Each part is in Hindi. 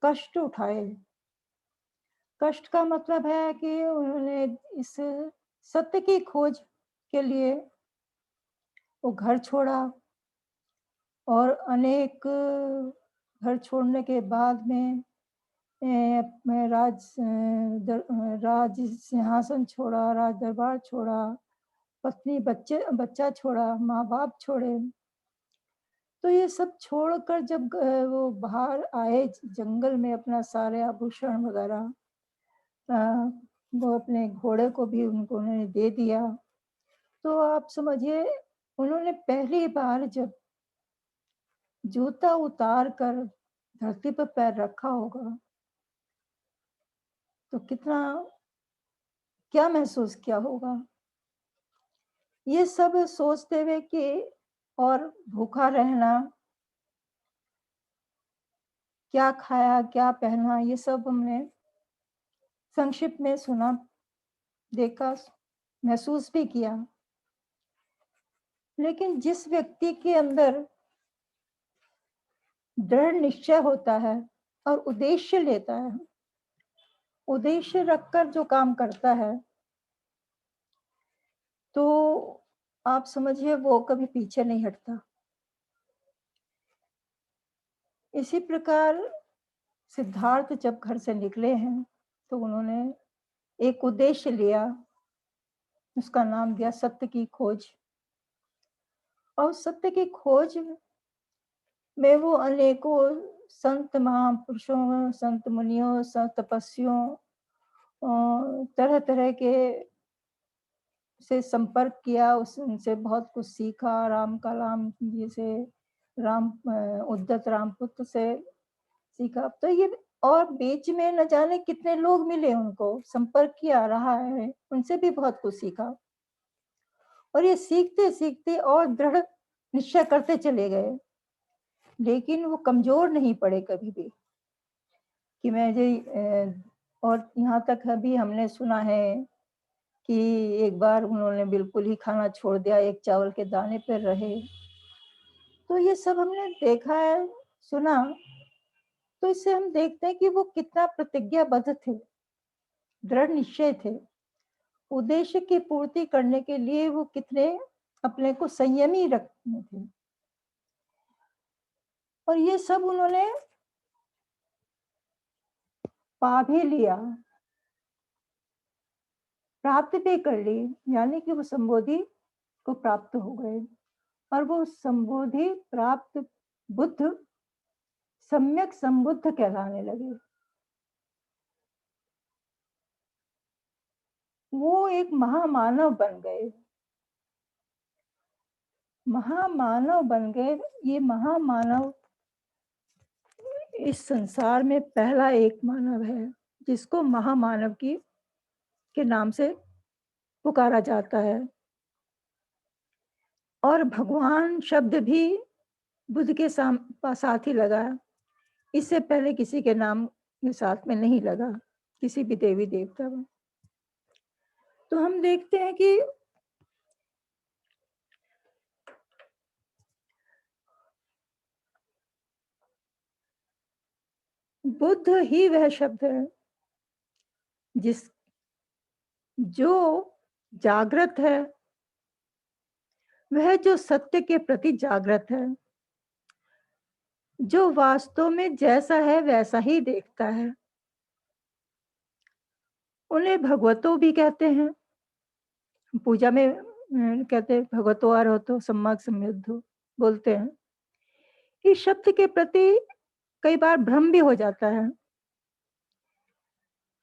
कष्ट उठाए। कष्ट का मतलब है कि उन्होंने इस सत्य की खोज के लिए वो घर छोड़ा और अनेक घर छोड़ने के बाद में राज सिंहासन छोड़ा, राज दरबार छोड़ा, पत्नी बच्चा छोड़ा, माँ-बाप छोड़े। तो ये सब छोड़कर जब वो बाहर आए जंगल में अपना सारे आभूषण वगैरह अ, वो अपने घोड़े को भी उन्होंने दे दिया। तो आप समझिए उन्होंने पहली बार जब जूता उतार कर धरती पर पैर रखा होगा, तो कितना क्या महसूस किया होगा? ये सब सोचते हुए कि और भूखा रहना, क्या खाया, क्या पहना, ये सब हमने संक्षिप्त में सुना, देखा, महसूस भी किया। लेकिन जिस व्यक्ति के अंदर दृढ़ निश्चय होता है और उद्देश्य लेता है, उद्देश्य रखकर जो काम करता है, तो आप समझिए वो कभी पीछे नहीं हटता। इसी प्रकार सिद्धार्थ जब घर से निकले हैं, तो उन्होंने एक उद्देश्य लिया, उसका नाम दिया सत्य की खोज। और सत्य की खोज में वो अनेकों संत महापुरुषों, संत मुनियों, संत तपस्वियों तरह-तरह के से संपर्क किया, उस उनसे बहुत कुछ सीखा, राम कलाम जी से, उद्धत रामपुत्र से सीखा। तो ये और बीच में न जाने कितने लोग मिले उनको, संपर्क किया रहा है, उनसे भी बहुत कुछ सीखा। और ये सीखते-सीखते और दृढ़ निश्चय करते चले गए, लेकिन वो कमज़ोर नहीं पड़े कभी भी कि और यहाँ तक अभी हमने सुना है कि एक बार उन्होंने बिल्कुल ही खाना छोड़ दिया, एक चावल के दाने पे रहे। तो ये सब हमने देखा है, सुना, तो इससे हम देखते हैं कि वो कितना प्रतिज्ञाबद्ध थे, दृढ़ निश्चय थे। उद्देश्य की पूर्ति करने के लिए वो कितने अपने को संयमी रखते थे। और ये सब उन्होंने पा भी लिया, प्राप्त भी कर ली, यानी कि वो संबोधि को प्राप्त हो गए और वो संबोधि प्राप्त बुद्ध सम्यक संबुद्ध कहलाने लगे। वो एक महामानव बन गए, महामानव बन गए। ये महामानव इस संसार में पहला एक मानव है, जिसको महामानव की के नाम से पुकारा जाता है। और भगवान शब्द भी बुद्ध के साथ ही लगा। इससे पहले किसी के नाम के साथ में नहीं लगा, किसी भी देवी देवता में। तो हम देखते हैं कि बुद्ध ही वह शब्द है जिस जो जागृत है, वह जो सत्य के प्रति जागृत है, जो वास्तव में जैसा है वैसा ही देखता है। उन्हें भगवतो भी कहते हैं। पूजा में कहते हैं भगवतो अरहतो सम्माक सम्बुद्धो बोलते हैं। इस शब्द के प्रति कई बार भ्रम भी हो जाता है,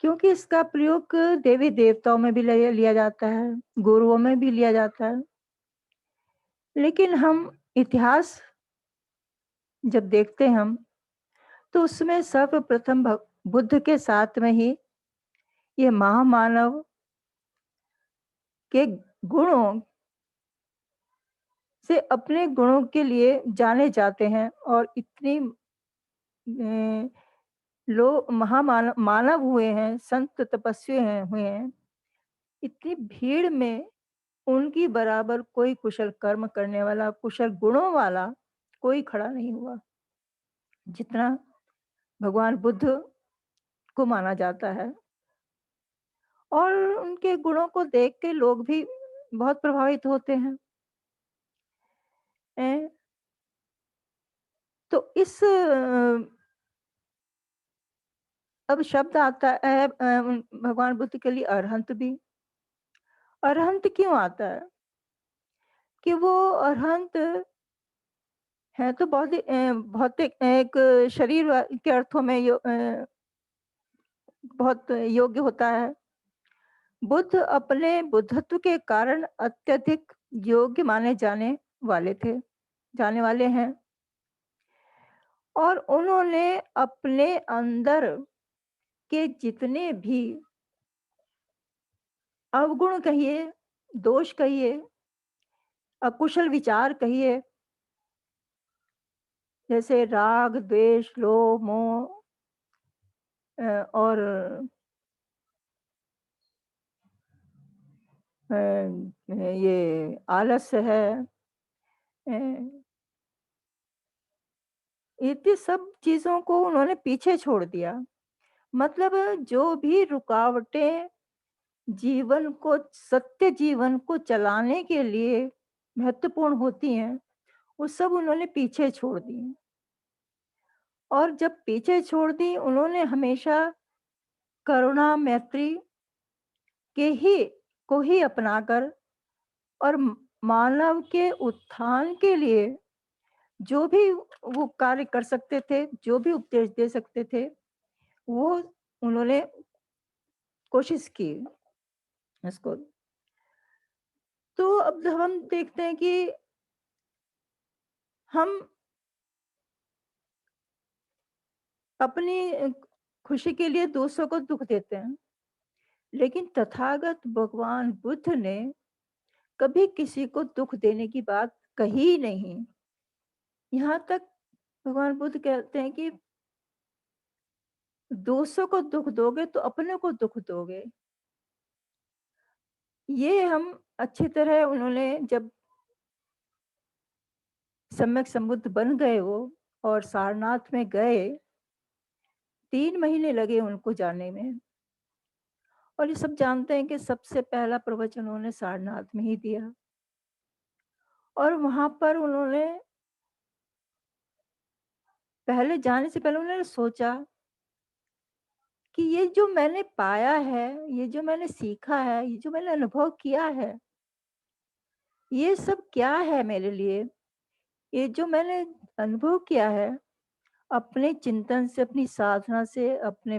क्योंकि इसका प्रयोग देवी देवताओं में भी लिया जाता है, गुरुओं में भी लिया जाता है। लेकिन हम इतिहास जब देखते हैं हम, तो उसमें सर्वप्रथम बुद्ध के साथ में ही ये महामानव के गुणों से अपने गुणों के लिए जाने जाते हैं और इतनी लोग मानव हुए हैं, संत तपस्वी हुए हैं। इतनी भीड़ में उनकी बराबर कोई कुशल कर्म करने वाला, कुशल गुणों वाला कोई खड़ा नहीं हुआ, जितना भगवान बुद्ध को माना जाता है और उनके गुणों को देख के लोग भी बहुत प्रभावित होते हैं। हैं। तो इस अब शब्द आता है भगवान बुद्ध के लिए अरहंत भी। अरहंत क्यों आता है? कि वो अरहंत है तो भौतिक एक शरीर के अर्थों में बहुत योग्य होता है। बुद्ध अपने बुद्धत्व के कारण अत्यधिक योग्य माने जाने वाले हैं और उन्होंने अपने अंदर के जितने भी अवगुण कहिए, दोष कहिए, अकुशल विचार कहिए, जैसे राग, द्वेष, लोभ, मोह और ये आलस्य है, अ, इतनी सब चीज़ों को उन्होंने पीछे छोड़ दिया। मतलब जो भी रुकावटें सत्य जीवन को चलाने के लिए महत्वपूर्ण होती हैं, वो सब उन्होंने पीछे छोड़ दी। और जब पीछे छोड़ दी, उन्होंने हमेशा करुणा, मैत्री के ही को ही अपनाकर और मानव के उत्थान के लिए जो भी वो कार्य कर सकते थे, जो भी उपदेश दे सकते थे, वो उन्होंने कोशिश की इसको। तो अब जब हम देखते हैं कि हम अपनी खुशी के लिए दूसरों को दुःख देते हैं, लेकिन तथागत भगवान बुद्ध ने कभी किसी को दुःख देने की बात कही ही नहीं। यहाँ तक भगवान बुद्ध कहते हैं कि दूसरों को दुःख दोगे तो अपने को दुःख दोगे। ये हम अच्छी तरह उन्होंने जब सम्यक संबुद्ध बन गए वो और सारनाथ में गए, 3 महीने लगे उनको जाने में। और ये सब जानते हैं कि सबसे पहला प्रवचन उन्होंने सारनाथ में ही दिया और वहाँ पर उन्होंने पहले जाने से पहले उन्होंने सोचा कि ये जो मैंने पाया है, ये जो मैंने सीखा है, ये जो मैंने अनुभव किया है, ये सब क्या है मेरे लिए? ये जो मैंने अनुभव किया है, अपने चिंतन से, अपनी साधना से, अपने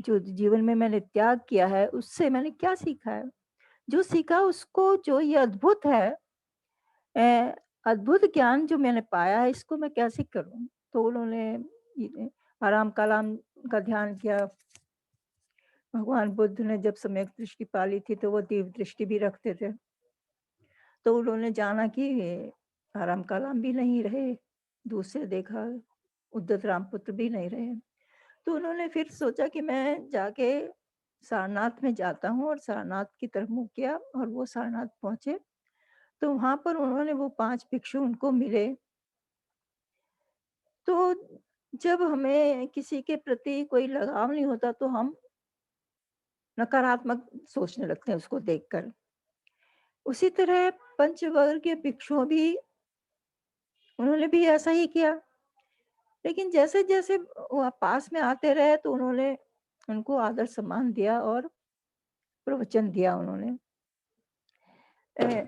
जो जीवन में मैंने त्याग किया है, उससे मैंने क्या सीखा है? जो सीखा उसको जो ये अद्भुत है, अ, अद्भुत ज्ञान जो मैंने पाया है, इसको मैं कैसे करूँ? तो उन्होंने ये आराम कलाम का ध्यान किया। भगवान बुद्ध ने जब सम्यक दृष्टि पा ली थी, तो वो दिव्य दृष्टि भी रखते थे। तो उन्होंने जाना कि आराम कलाम भी नहीं रहे, दूसरे देखा उद्धत रामपुत्र भी नहीं रहे। तो उन्होंने फिर सोचा कि मैं जाके सारनाथ में जाता हूँ और सारनाथ की तरफ मुँह किया और वो सारनाथ पहुँचे। तो वहाँ पर उन्होंने वो 5 भिक्षु उनको मिले। तो जब हमें किसी के प्रति कोई लगाव नहीं होता तो हम नकारात्मक सोचने लगते हैं उसको देखकर। उसी तरह पंचवर्गीय के भिक्षुओं भी उन्होंने भी ऐसा ही किया। लेकिन जैसे-जैसे वो पास में आते रहे तो उन्होंने उनको आदर सम्मान दिया और प्रवचन दिया उन्होंने। अ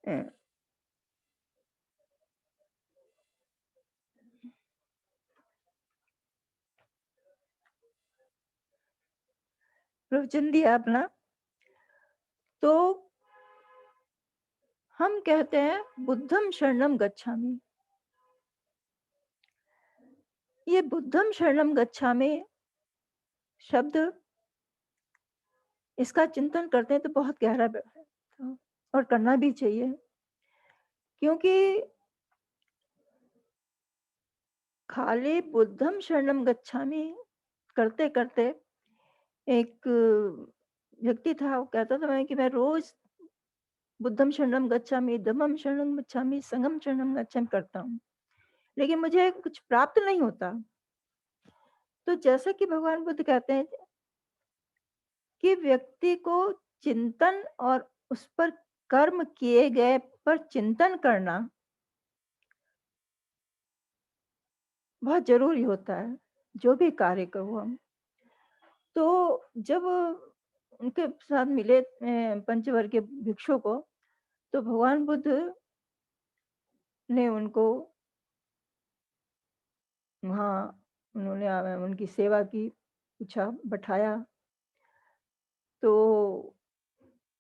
अ, प्रवचन दिया अपना। तो हम कहते हैं बुद्धं शरणं गच्छामि। ये बुद्धं शरणं गच्छामि शब्द इसका चिंतन करते हैं तो बहुत गहरा है और करना भी चाहिए। क्योंकि खाली बुद्धं शरणं गच्छामि करते-करते एक व्यक्ति था, वो कहता था मैं कि मैं रोज़ बुद्धं शरणं गच्छामि, धम्मं शरणं गच्छामि, संघं शरणं गच्छामि करता हूँ। लेकिन मुझे कुछ प्राप्त नहीं होता। तो जैसा कि भगवान बुद्ध कहते हैं कि व्यक्ति को चिंतन और उस पर कर्म किए गए पर चिंतन करना बहुत ज़रूरी होता है, जो भी कार्य करो हम। तो जब उनके साथ मिले पंचवर्गीय भिक्षु को, तो भगवान बुद्ध ने उनको वहाँ उन्होंने उनकी सेवा की, पूछा, बैठाया। तो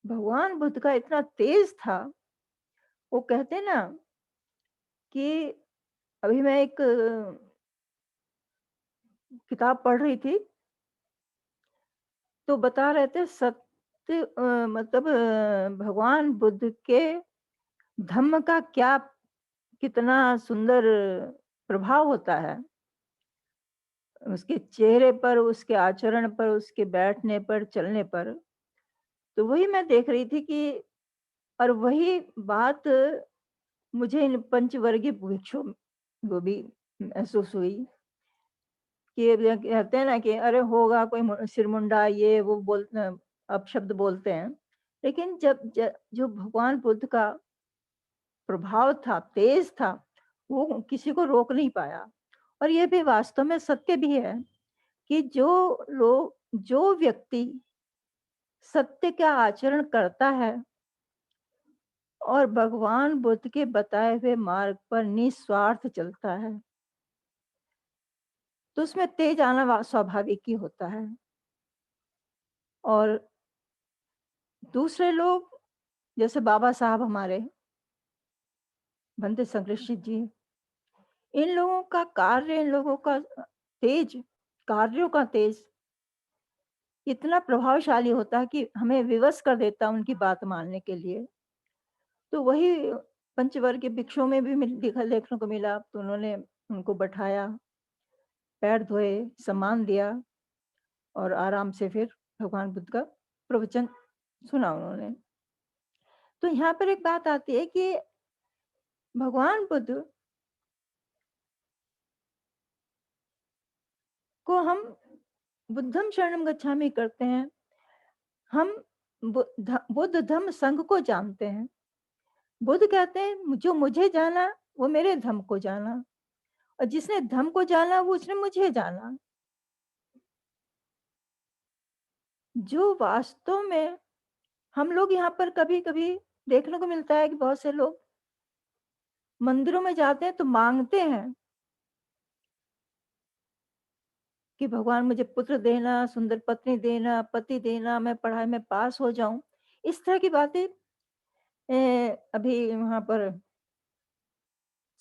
भगवान बुद्ध का इतना तेज था, वो कहते हैं ना कि अभी मैं एक किताब पढ़ रही थी, तो बता रहे थे सत्य मतलब भगवान बुद्ध के धम्म का क्या कितना सुंदर प्रभाव होता है। उसके चेहरे पर, उसके आचरण पर, उसके बैठने पर, चलने पर। तो वही मैं देख रही थी कि और वही बात मुझे इन पंचवर्गीय भिक्षु को भी महसूस हुई कि ये कहते हैं ना कि अरे होगा कोई सिरमुंडा ये वो अपशब्द बोलते हैं। लेकिन जब जो भगवान बुद्ध का प्रभाव था, तेज था, वो किसी को रोक नहीं पाया। और ये भी वास्तव में सत्य भी है कि जो व्यक्ति सत्य का आचरण करता है और भगवान बुद्ध के बताए हुए मार्ग पर निस्वार्थ चलता है, तो उसमें तेज आना स्वाभाविक ही होता है। और दूसरे लोग जैसे बाबा साहब हमारे भंते संकलित जी, इन लोगों का कार्य, इन लोगों का तेज, कार्यों का तेज इतना प्रभावशाली होता है कि हमें विवश कर देता है उनकी बात मानने के लिए। तो वही पंचवर्ग के भिक्षुओं में भी देखने को मिला, तो उन्होंने उनको बैठाया, पैर धोए, सम्मान दिया और आराम से फिर भगवान बुद्ध का प्रवचन सुना उन्होंने। तो यहाँ पर एक बात आती है कि भगवान बुद्ध को हम बुद्धं शरणं गच्छामि करते हैं। हम बुद्ध धम्म संघ को जानते हैं। बुद्ध कहते हैं जो मुझे जाना वो मेरे धम्म को जाना, और जिसने धम्म को जाना वो उसने मुझे जाना। जो वास्तव में हम लोग यहाँ पर कभी-कभी देखने को मिलता है कि बहुत से लोग मंदिरों में जाते हैं तो मांगते हैं कि भगवान मुझे पुत्र देना, सुंदर पत्नी देना, पति देना, मैं पढ़ाई में पास हो जाऊं। इस तरह की बातें अभी वहां पर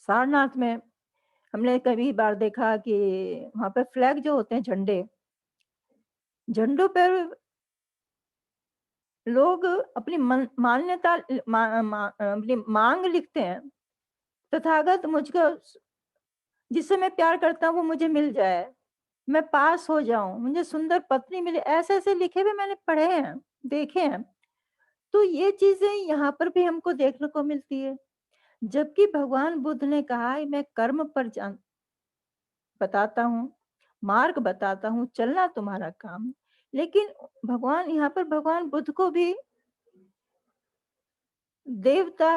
सारनाथ में हमने कभी बार देखा कि वहां पर फ्लैग जो होते हैं, झंडे, झंडों पर लोग अपनी मान्यता अपनी मांग लिखते हैं। तथागत मुझको जिससे मैं प्यार करता हूँ वो मुझे मिल जाए, मैं पास हो जाऊं, मुझे सुंदर पत्नी मिले, ऐसे ऐसे लिखे हुए मैंने पढ़े हैं, देखे हैं। तो ये चीजें यहाँ पर भी हमको देखने को मिलती है। जबकि भगवान बुद्ध ने कहा है मैं कर्म पर जान बताता हूँ, मार्ग बताता हूँ, चलना तुम्हारा काम। लेकिन भगवान यहाँ पर भगवान बुद्ध को भी देवता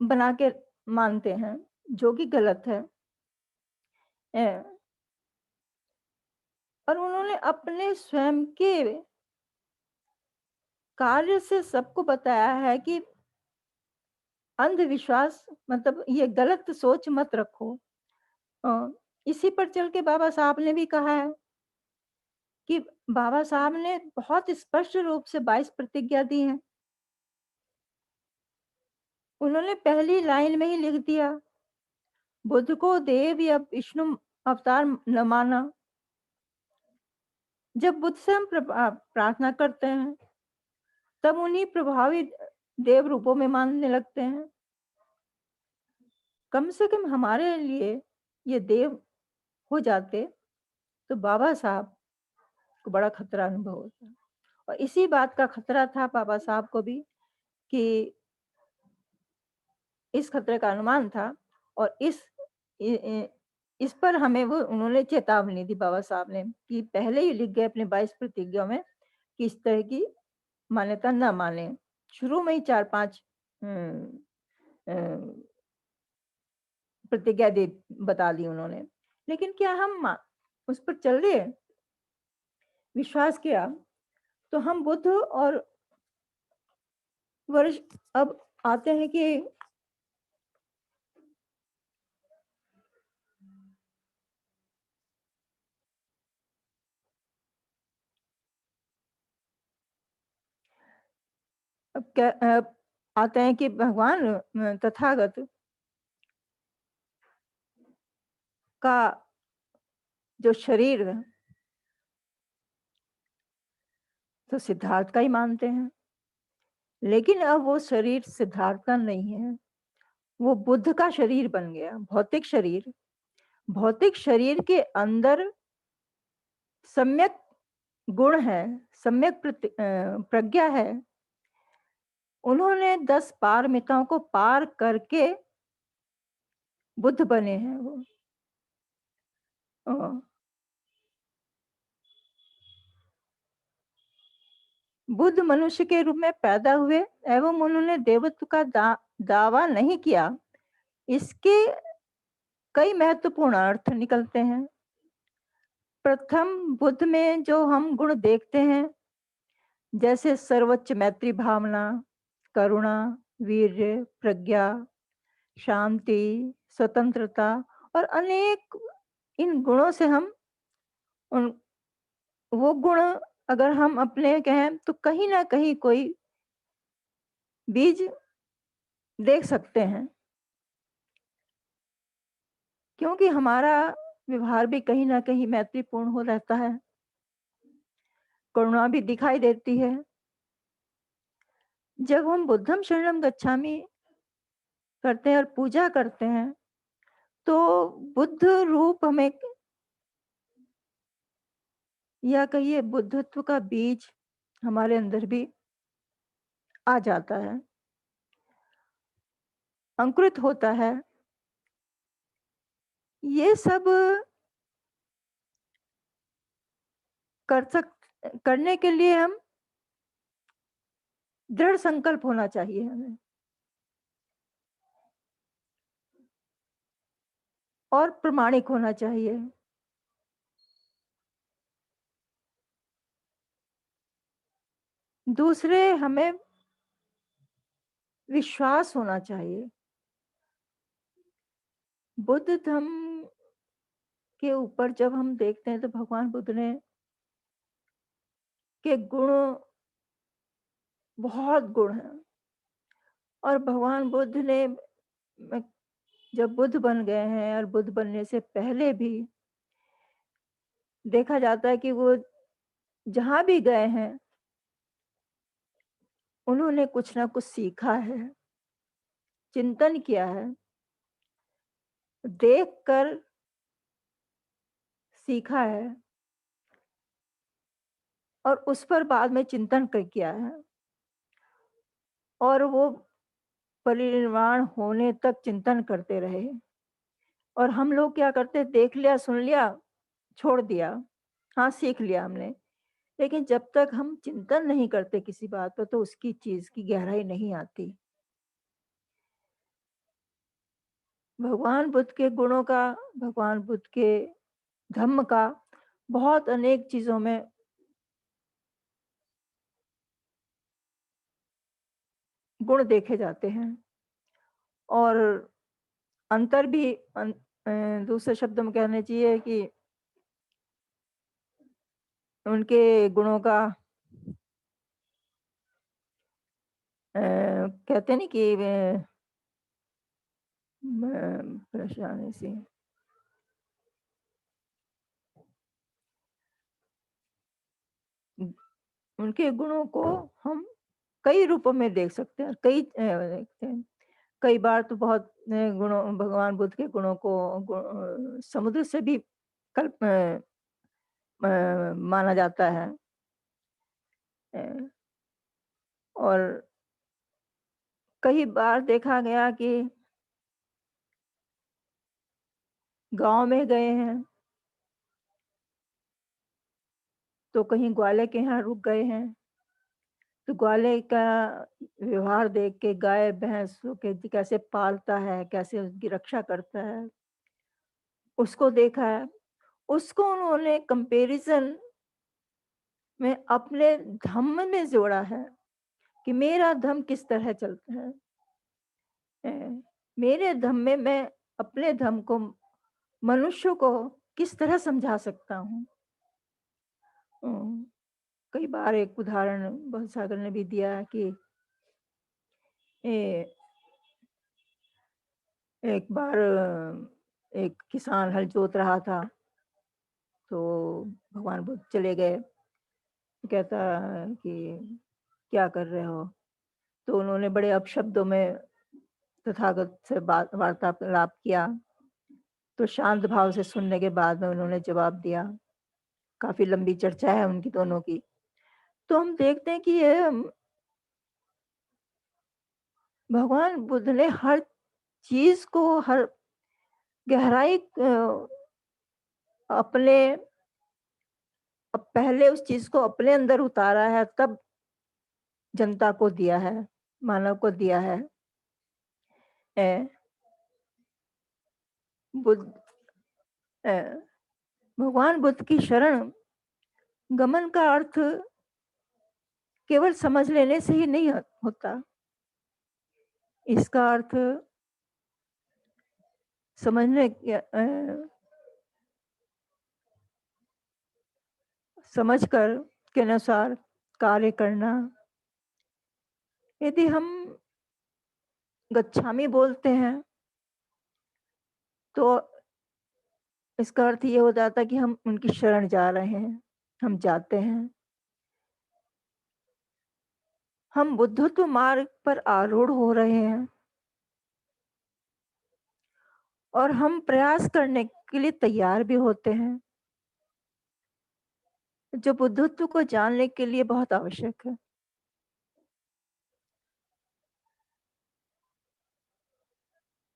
बना के मानते हैं, जो कि गलत है। ए, और उन्होंने अपने स्वयं के कार्य से सबको बताया है कि अंधविश्वास मतलब ये गलत सोच मत रखो। अ, इसी पर चल के बाबा साहब ने भी कहा है कि बाबा साहब ने बहुत स्पष्ट रूप से 22 प्रतिज्ञा दी हैं। उन्होंने पहली लाइन में ही लिख दिया, बुद्ध को देव या विष्णु अवतार न माना। जब बुद्ध से हम प्रार्थना करते हैं, तब उन्हीं प्रभावी देव रूपों में मानने लगते हैं। कम से कम हमारे लिए ये देव हो जाते, तो बाबा साहब को बड़ा खतरा अनुभव होता। और इसी बात का खतरा था बाबा साहब को भी कि इस खतरे का अनुमान था और इस इ इ इस पर हमें वो उन्होंने चेतावनी दी बाबा साहब ने कि पहले ही लिख गए अपने 22 प्रतिज्ञा में कि इस तरह की मान्यता ना मानें। शुरू में ही 4-5 अ, प्रतिज्ञा दे बता दी उन्होंने। लेकिन क्या हम उस पर चल रहे हैं? विश्वास किया, तो हम बुद्ध और वर्ष अब आते हैं कि अब आते हैं कि भगवान तथागत का जो शरीर है, तो सिद्धार्थ का ही मानते हैं। लेकिन अब वो शरीर सिद्धार्थ का नहीं है, वो बुद्ध का शरीर बन गया, भौतिक शरीर। भौतिक शरीर के अंदर सम्यक गुण है, सम्यक प्रज्ञा है। उन्होंने 10 पारमिताओं को पार करके बुद्ध बने हैं वो। अ, बुद्ध मनुष्य के रूप में पैदा हुए एवं उन्होंने देवत्व का दावा नहीं किया। इसके कई महत्वपूर्ण अर्थ निकलते हैं। प्रथम, बुद्ध में जो हम गुण देखते हैं, जैसे सर्वोच्च मैत्री भावना, करुणा, वीर्य, प्रज्ञा, शांति, स्वतंत्रता और अनेक इन गुणों से हम उन वो गुण अगर हम अपने कहें तो कहीं न कहीं कोई बीज देख सकते हैं। क्योंकि हमारा व्यवहार भी कहीं न कहीं मैत्रीपूर्ण हो रहता है, करुणा भी दिखाई देती है। जब हम बुद्धं शरणं गच्छामि करते हैं और पूजा करते हैं, तो बुद्ध रूप हमें या कहिए बुद्धत्व का बीज हमारे अंदर भी आ जाता है, अंकुरित होता है। ये सब कर सक करने के लिए हम दृढ़ संकल्प होना चाहिए हमें और प्रामाणिक होना चाहिए। दूसरे हमें विश्वास होना चाहिए। बुद्ध धम्म के ऊपर जब हम देखते हैं तो भगवान बुद्ध ने के गुण बहुत गुण हैं और भगवान बुद्ध ने जब बुद्ध बन गए हैं और बुद्ध बनने से पहले भी देखा जाता है कि वो जहाँ भी गए हैं, उन्होंने कुछ ना कुछ सीखा है, चिंतन किया है, देखकर सीखा है और उस पर बाद में चिंतन किया है और वो परिनिर्वाण होने तक चिंतन करते रहे। और हम लोग क्या करते, देख लिया, सुन लिया, छोड़ दिया। हाँ, सीख लिया हमने। लेकिन जब तक हम चिंतन नहीं करते किसी बात पर तो उसकी चीज़ की गहराई नहीं आती। भगवान बुद्ध के गुणों का, भगवान बुद्ध के धम्म का बहुत अनेक चीज़ों में गुण देखे जाते हैं और अंतर भी दूसरे शब्दों में कहना चाहिए कि उनके गुणों का कहते नहीं कि परेशानी सी उनके गुणों को हम कई रूपों में देख सकते हैं, देखते हैं। कई बार तो बहुत गुणों भगवान बुद्ध के गुणों को समुद्र से भी माना जाता है। अ, और कई बार देखा गया कि गाँव में गए हैं, तो कहीं ग्वाले के यहाँ रुक गए हैं, तो ग्वाले का व्यवहार देख के गाय-भैंसों के कैसे पालता है, कैसे उसकी रक्षा करता है, उसको देखा है। उसको उन्होंने कंपैरिज़न में अपने धम्म में जोड़ा है कि मेरा धम्म किस तरह चलता है। अ, मेरे धम्म में मैं अपने धम्म को मनुष्य को किस तरह समझा सकता हूँ। अ, कई बार एक उदाहरण भवसागर ने भी दिया है कि ए, एक बार एक किसान हल जोत रहा था, तो भगवान बुद्ध चले गए। कहता कि क्या कर रहे हो? तो उन्होंने बड़े अपशब्दों में तथागत से बात वार्तालाप किया। तो शांत भाव से सुनने के बाद में उन्होंने जवाब दिया। काफ़ी लंबी चर्चा है उनकी दोनों की। तो हम देखते हैं कि ये भगवान बुद्ध ने हर चीज़ को हर गहराई अपने पहले उस चीज़ को अपने अंदर उतारा है, तब जनता को दिया है, मानव को दिया है। ए, बुद्ध अ, भगवान बुद्ध की शरण गमन का अर्थ केवल समझ लेने से ही नहीं होता। इसका अर्थ समझने समझकर के अनुसार कार्य करना। यदि हम गच्छामि बोलते हैं, तो इसका अर्थ ये हो जाता है कि हम उनकी शरण जा रहे हैं, हम जाते हैं। हम बुद्धत्व मार्ग पर आरूढ़ हो रहे हैं और हम प्रयास करने के लिए तैयार भी होते हैं, जो बुद्धत्व को जानने के लिए बहुत आवश्यक है।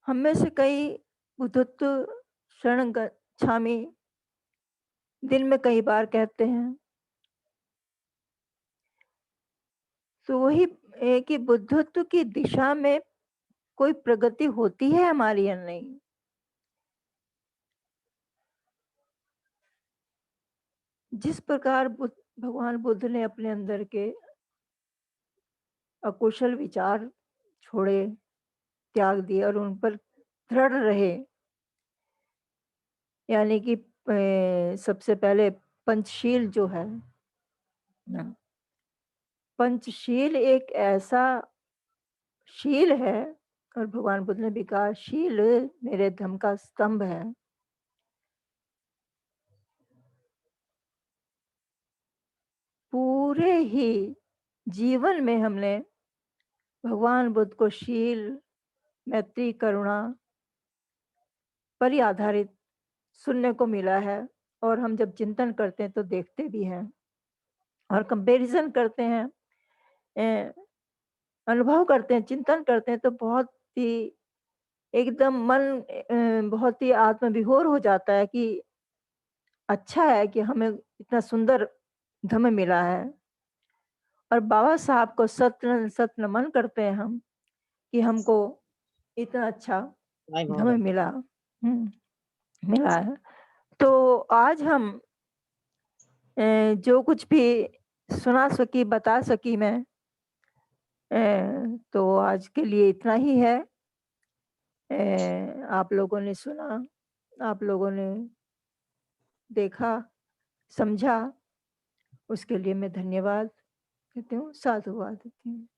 हम में से कई बुद्धत्व शरण गच्छामि दिन में कई बार कहते हैं। तो वही है कि बुद्धत्व की दिशा में कोई प्रगति होती है हमारी या नहीं? जिस प्रकार भगवान बुद्ध ने अपने अंदर के अकुशल विचार छोड़े, त्याग दिए और उन पर दृढ़ रहे, यानी कि सबसे पहले पंचशील जो है ना, पंचशील एक ऐसा शील है और भगवान बुद्ध ने भी कहा शील मेरे धर्म का स्तंभ है। पूरे ही जीवन में हमने भगवान बुद्ध को शील, मैत्री, करुणा पर ही आधारित सुनने को मिला है और हम जब चिंतन करते हैं तो देखते भी हैं और कंपैरिज़न करते हैं, अ, अनुभव करते हैं, चिंतन करते हैं तो बहुत ही एकदम मन बहुत ही आत्मविभोर हो जाता है कि अच्छा है कि हमें इतना सुंदर धम्म मिला है और बाबा साहब को सत सत नमन करते हैं हम कि हमको इतना अच्छा नहीं बहुत धम्म मिला। मिला है। तो आज हम जो कुछ भी सुना सकी, बता सकी मैं, अ, तो आज के लिए इतना ही है। आप लोगों ने सुना, आप लोगों ने देखा, समझा, उसके लिए मैं धन्यवाद देती हूँ, साधुवाद देती हूँ।